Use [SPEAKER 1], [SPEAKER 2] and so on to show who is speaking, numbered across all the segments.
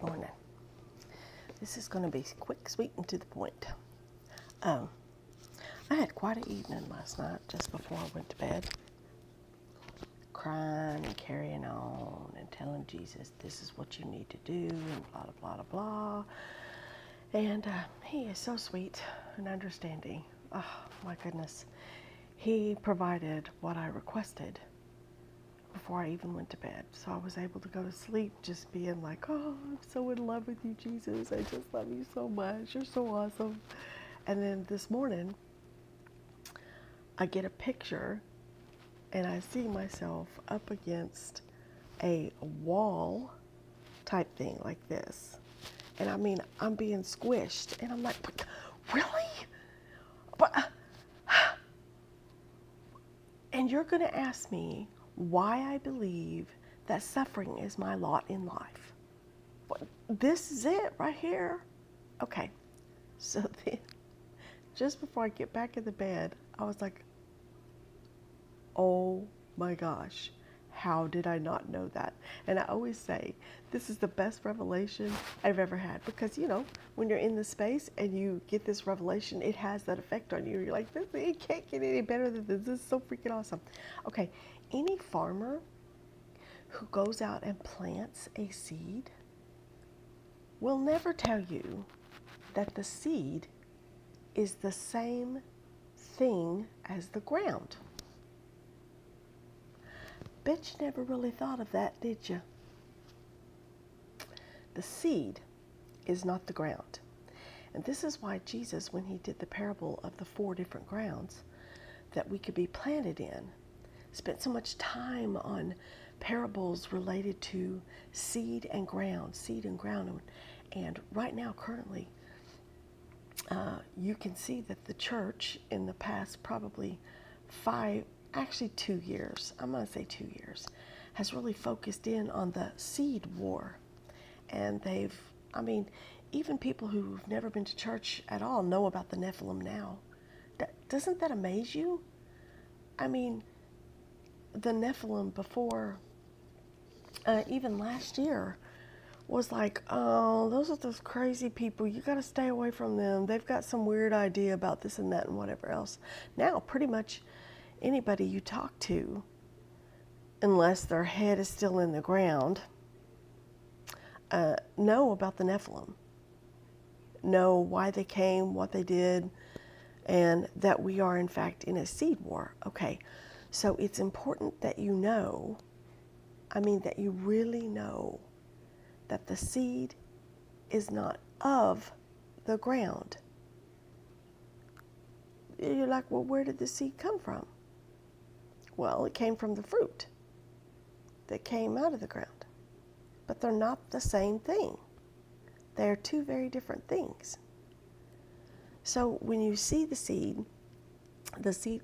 [SPEAKER 1] Morning. This is going to be quick, sweet, and to the point. I had quite an evening last night just before I went to bed, crying and carrying on and telling Jesus this is what you need to do and blah, blah, blah, blah. And he is so sweet and understanding. Oh, my goodness. He provided what I requested before I even went to bed. So I was able to go to sleep just being like, oh, I'm so in love with you, Jesus. I just love you so much. You're so awesome. And then this morning, I get a picture and I see myself up against a wall type thing like this. And I mean, I'm being squished. And I'm like, really? But, and you're going to ask me why I believe that suffering is my lot in life. But this is it right here. Okay. So then, just before I get back in the bed, I was like, oh my gosh, how did I not know that? And I always say, this is the best revelation I've ever had. Because, you know, when you're in the space and you get this revelation, it has that effect on you. You're like, it can't get any better than this. This is so freaking awesome. Okay, any farmer who goes out and plants a seed will never tell you that the seed is the same thing as the ground. Bet you never really thought of that, did you? The seed is not the ground. And this is why Jesus, when he did the parable of the 4 different grounds that we could be planted in, spent so much time on parables related to seed and ground. And right now, currently, you can see that the church in the past probably 2 years, I'm going to say 2 years, has really focused in on the seed war. And even people who've never been to church at all know about the Nephilim now. Doesn't that amaze you? I mean, the Nephilim before, even last year, was like, oh, those are those crazy people. You got to stay away from them. They've got some weird idea about this and that and whatever else. Now, pretty much anybody you talk to, unless their head is still in the ground, know about the Nephilim, know why they came, what they did, and that we are in fact in a seed war. Okay, so it's important that you know, that you really know that the seed is not of the ground. You're like, well, where did the seed come from? Well, it came from the fruit that came out of the ground. But they're not the same thing. They are 2 very different things. So when you see the seed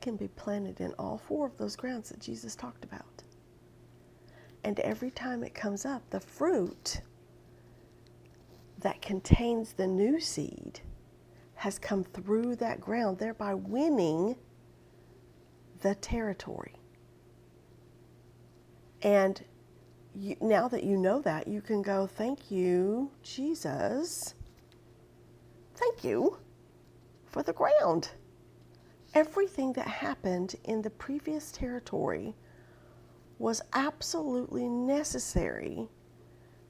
[SPEAKER 1] can be planted in all 4 of those grounds that Jesus talked about. And every time it comes up, the fruit that contains the new seed has come through that ground, thereby winning the territory. And now that you know that, you can go, thank you, Jesus. Thank you for the ground. Everything that happened in the previous territory was absolutely necessary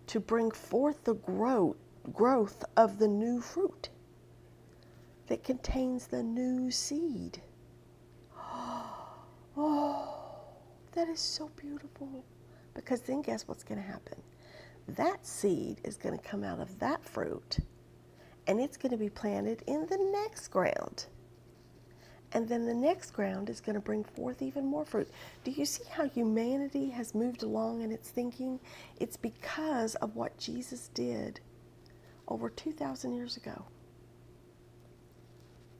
[SPEAKER 1] to bring forth the growth of the new fruit that contains the new seed. Oh, that is so beautiful. Because then guess what's going to happen? That seed is going to come out of that fruit, and it's going to be planted in the next ground. And then the next ground is going to bring forth even more fruit. Do you see how humanity has moved along in its thinking? It's because of what Jesus did over 2,000 years ago.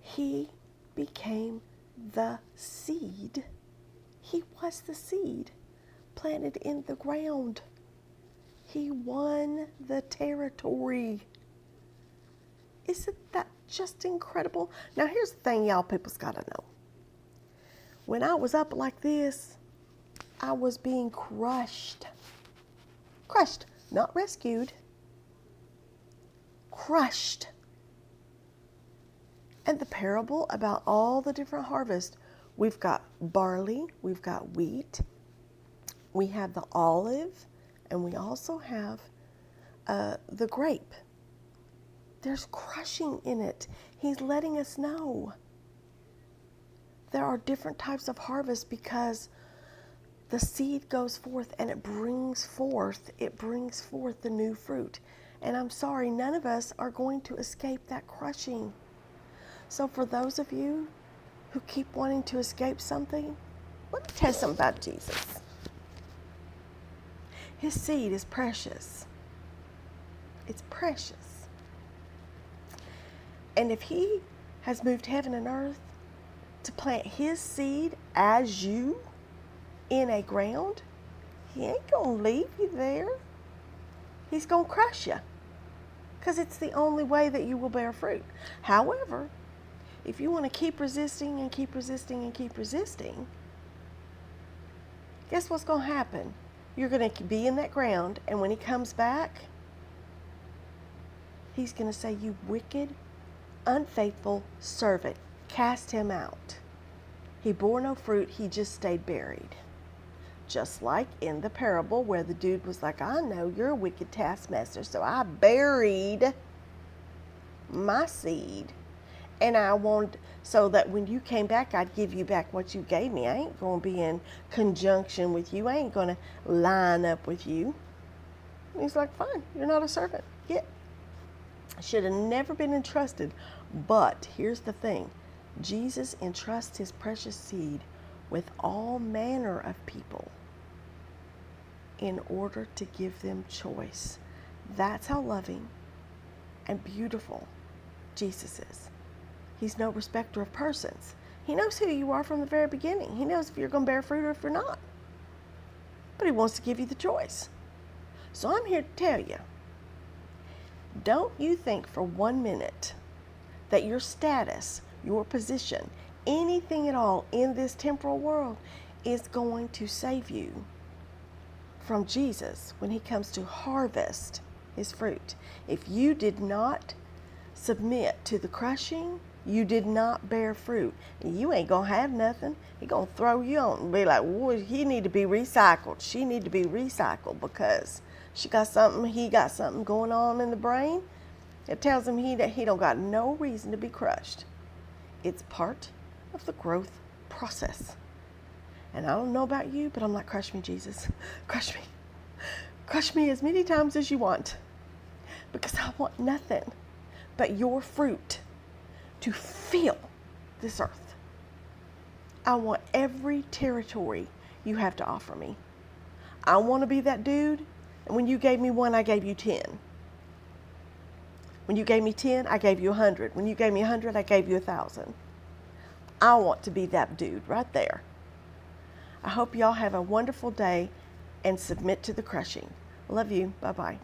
[SPEAKER 1] He became the seed. He was the seed planted in the ground. He won the territory. Isn't that just incredible? Now here's the thing y'all people's got to know. When I was up like this, I was being crushed. Crushed, not rescued. crushed. And the parable about all the different harvests, we've got barley, we've got wheat, we have the olive, and we also have the grape. There's crushing in it. He's letting us know there are different types of harvest because the seed goes forth and it brings forth the new fruit. And I'm sorry, none of us are going to escape that crushing. So for those of you who keep wanting to escape something, let me tell you something about Jesus. His seed is precious. It's precious. And if he has moved heaven and earth to plant his seed as you in a ground, he ain't going to leave you there. He's going to crush you because it's the only way that you will bear fruit. However, if you want to keep resisting and keep resisting and keep resisting, guess what's going to happen? You're going to be in that ground, and when he comes back, he's going to say, you wicked, unfaithful servant, cast him out. He bore no fruit, he just stayed buried. Just like in the parable where the dude was like, I know you're a wicked taskmaster, so I buried my seed. And I wanted, so that when you came back, I'd give you back what you gave me. I ain't going to be in conjunction with you. I ain't going to line up with you. And he's like, fine, you're not a servant. Get. Should have never been entrusted. But here's the thing. Jesus entrusts his precious seed with all manner of people in order to give them choice. That's how loving and beautiful Jesus is. He's no respecter of persons. He knows who you are from the very beginning. He knows if you're going to bear fruit or if you're not. But he wants to give you the choice. So I'm here to tell you, don't you think for 1 minute that your status, your position, anything at all in this temporal world is going to save you from Jesus when he comes to harvest his fruit. If you did not submit to the crushing, you did not bear fruit. You ain't going to have nothing. He's going to throw you on and be like, well, he need to be recycled. She need to be recycled because she got something, he got something going on in the brain. It tells him he don't got no reason to be crushed. It's part of the growth process. And I don't know about you, but I'm like, crush me, Jesus. Crush me. Crush me as many times as you want. Because I want nothing but your fruit to fill this earth. I want every territory you have to offer me. I want to be that dude. And when you gave me 1, I gave you 10. When you gave me 10, I gave you 100. When you gave me 100, I gave you 1,000. I want to be that dude right there. I hope y'all have a wonderful day and submit to the crushing. Love you. Bye-bye.